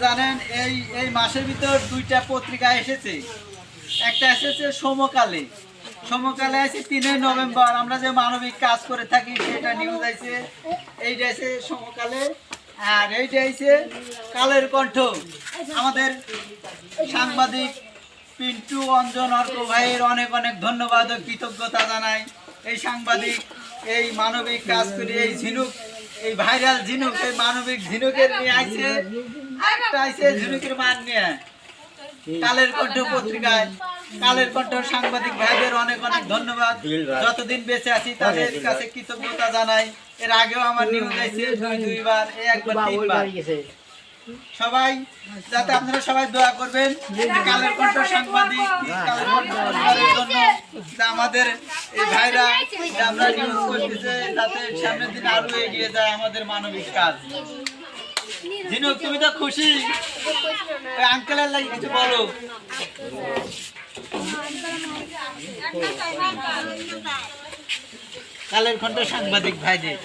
জানেন এই এই মাসের ভিতর দুইটা পত্রিকা এসেছে। একটা এসেছে সমকালে, সমকালে আছে 3 নভেম্বর, আমরা যে মানবিক কাজ করে থাকি সেটা নিউজ আছে। এইটা আছে সমকালে, আর এইটা আছে কালের কণ্ঠ। আমাদের সাংবাদিক পিন্টু অঞ্জন অর্ক ভাইয়ের অনেক অনেক ধন্যবাদ ও কৃতজ্ঞতা জানাই। এই সাংবাদিক এই মানবিক কাজ করে এই ঝিনুক, এই ভাইরাল ঝিনুক, এই মানবিক ঝিনুকের নিয়ে আইছে, একটা আইছে ঝিনুকের মান নিয়ে কালের কণ্ঠ পত্রিকায়। কালের কণ্ঠ সাংবাদিক ভাইদের অনেক অনেক ধন্যবাদ, যতদিন বেঁচে আছি তাদের কাছে কৃতজ্ঞতা জানাই। এর আগেও আমার নিউজ আইছে দুইবার, এই একবার 3বার। সবাই যাতে আপনারা সবাই দোয়া করবেন কালের কণ্ঠ সাংবাদিক, কালের কণ্ঠ পরিবারের জন্য, আমাদের এই ভাইরা আমরা নিউজ করতেছে যাতে সামনের দিন আরো এগিয়ে যায় আমাদের মানবিক কাজ। ঝিনুক, তুমি তো খুশি? ওই আঙ্কেলের লাগে কিছু বলো। কালের কণ্ঠ সাংবাদিক ভাইদের